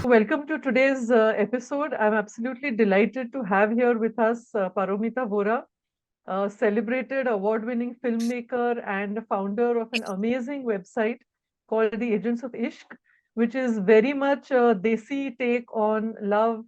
Welcome to today's episode. I'm absolutely delighted to have here with us Paromita Vohra, a celebrated award winning filmmaker and founder of an amazing website called The Agents of Ishq, which is very much a desi take on love,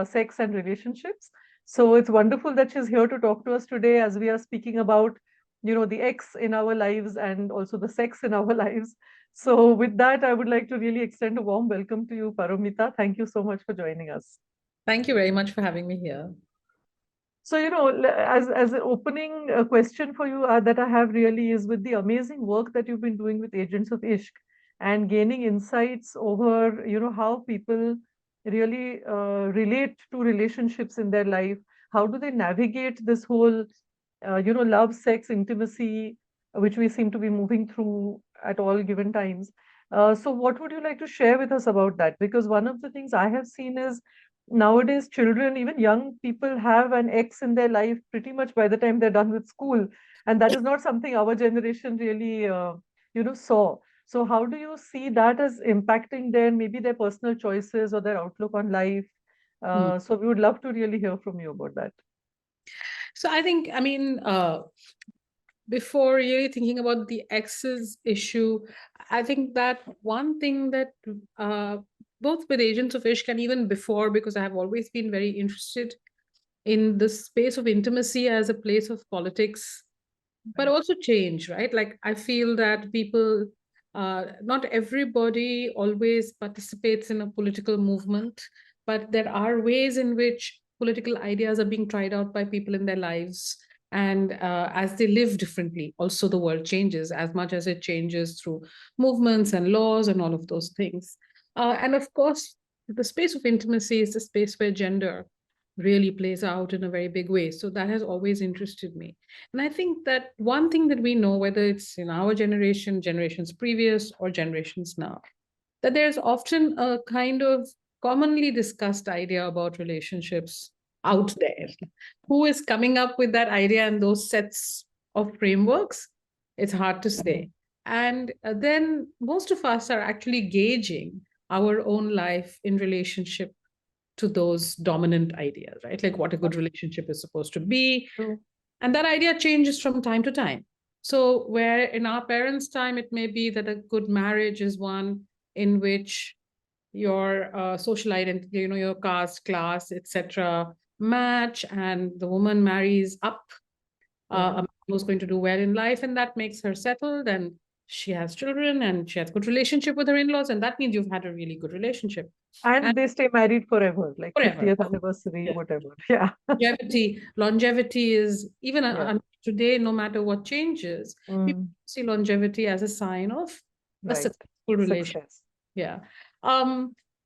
sex, and relationships. So it's wonderful that she's here to talk to us today as we are speaking about, the X in our lives and also the sex in our lives. So, with that, I would like to really extend a warm welcome to you, Paromita. Thank you so much for joining us. Thank you very much for having me here. So, as an opening question for you that I have really is with the amazing work that you've been doing with Agents of Ishq and gaining insights over, how people really relate to relationships in their life. How do they navigate this whole, love, sex, intimacy, which we seem to be moving through at all given times? So, what would you like to share with us about that? Because one of the things I have seen is nowadays children, even young people, have an ex in their life pretty much by the time they're done with school, and that is not something our generation really saw. So how do you see that as impacting their maybe their personal choices or their outlook on life? Hmm. So we would love to really hear from you about that. So I think, before really thinking about the exes issue, I think that one thing that both with Agents of Ishq and even before, because I have always been very interested in the space of intimacy as a place of politics, but Right. also change, right? Like I feel that people, not everybody always participates in a political movement, but there are ways in which political ideas are being tried out by people in their lives. And as they live differently, also the world changes as much as it changes through movements and laws and all of those things. And of course, the space of intimacy is the space where gender really plays out in a very big way. So that has always interested me. And I think that one thing that we know, whether it's in our generation, generations previous, or generations now, that there's often a kind of commonly discussed idea about relationships out there. Who is coming up with that idea and those sets of frameworks? It's hard to say. And then most of us are actually gauging our own life in relationship to those dominant ideas, right? Like what a good relationship is supposed to be, True. and that idea changes from time to time. So, where in our parents' time, it may be that a good marriage is one in which your social identity, your caste, class, etc., match, and the woman marries up Yeah. a man who's going to do well in life, and that makes her settled, and she has children, and she has good relationship with her in-laws, and that means you've had a really good relationship, and And they stay married forever, like forever. 50th anniversary, whatever. Yeah. Longevity is even Yeah. today, no matter what changes, people Mm, see longevity as a sign of a right. successful relation. Success. Yeah.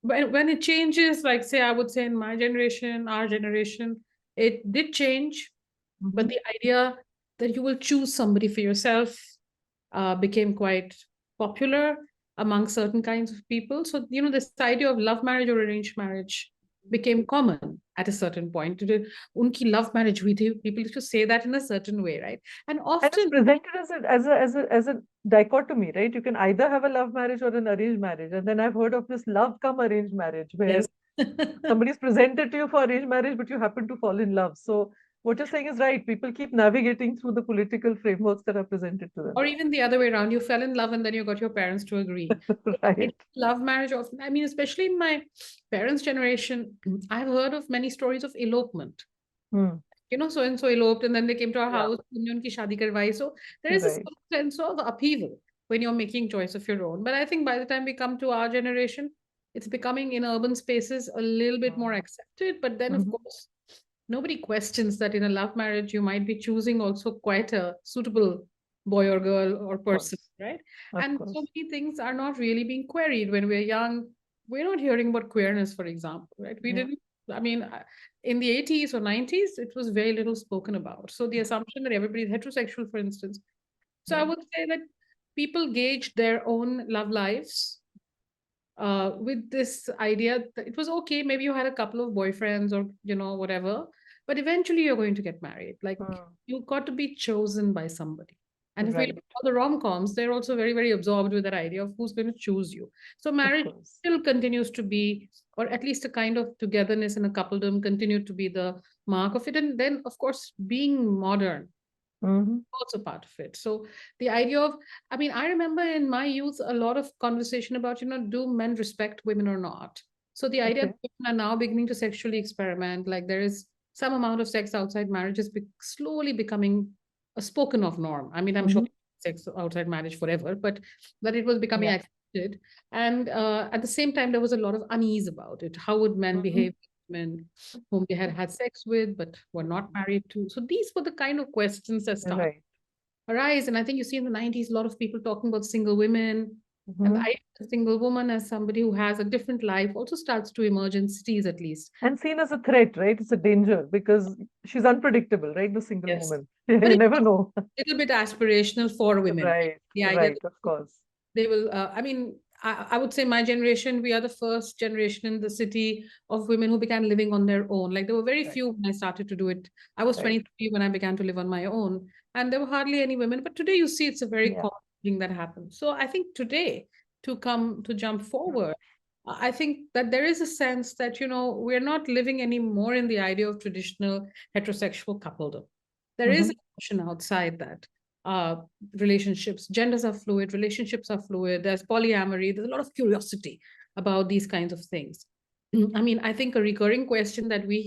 When it changes, like say, I would say in my generation, our generation, it did change, but Mhm. the idea that you will choose somebody for yourself became quite popular among certain kinds of people. So, this idea of love marriage or arranged marriage became common at a certain point. Unki love marriage hui thi, people used to say that in a certain way, right? And And it's often, presented as a dichotomy, right? You can either have a love marriage or an arranged marriage. And then I've heard of this love come arranged marriage where yes. somebody's presented to you for arranged marriage, but you happen to fall in love. So what you're saying is right. People keep navigating through the political frameworks that are presented to them. Or even the other way around, you fell in love and then you got your parents to agree. I Right. love marriage often, I mean, especially in my parents' generation, I've heard of many stories of elopement. Hmm. So and so eloped, and then they came to our Yeah. house, हमने उनकी शादी करवाई. So there is a Right. sense of upheaval when you're making choice of your own. But I think by the time we come to our generation, it's becoming in urban spaces a little bit more accepted. But then, of Mm-hmm. course, nobody questions that in a love marriage, you might be choosing also quite a suitable boy or girl or Of person, course. right? Of And so course. many things are not really being queried when we're young. We're not hearing about queerness, for example, right? We Yeah. didn't, I mean, in the 80s or 90s, it was very little spoken about. So the assumption that everybody is heterosexual, for instance. So I Right. would say that people gauge their own love lives with this idea that it was okay, maybe you had a couple of boyfriends or whatever, but eventually you're going to get married. Like Hmm. you got to be chosen by somebody. And if we look Right. at all the rom-coms, they're also very, very absorbed with that idea of who's going to choose you. So Of marriage course. still continues to be, or at least a kind of togetherness and a coupledom continue to be the mark of it. And then, of course, being modern Hmm. also part of it. So the idea of, I mean, I remember in my youth a lot of conversation about, do men respect women or not? So the idea that Okay. women are now beginning to sexually experiment, like there is some amount of sex outside marriage is slowly becoming a spoken of norm. I mean, I'm sure Hmm. sex outside marriage forever, but it was becoming Yeah. accepted. And at the same time, there was a lot of unease about it. How would men Hmm. behave with women whom they had had sex with but were not married to? So these were the kind of questions that started Right. arise. And I think you see in the 90s, a lot of people talking about single women. And the Hmm. idea of a single woman as somebody who has a different life also starts to emerge in cities, at least. And seen as a threat, right? It's a danger because she's unpredictable, right? The single Yes. woman. Yeah, But you it's never know. a little bit aspirational for women. Right. The idea Right. that Of course. they will, I mean, I would say my generation, we are the first generation in the city of women who began living on their own. Like there were very Right. few when I started to do it. I was Right. 23 when I began to live on my own, and there were hardly any women. But today you see it's a very Yeah. common thing that happens. So I think today, to jump Mm. forward, I think that there is a sense that, we're not living anymore in the idea of traditional heterosexual coupledom. There is a Mhm. notion outside that uh, relationships, genders are fluid, relationships are fluid, there's polyamory, there's a lot of curiosity about these kinds of things. I mean, I think a recurring question that we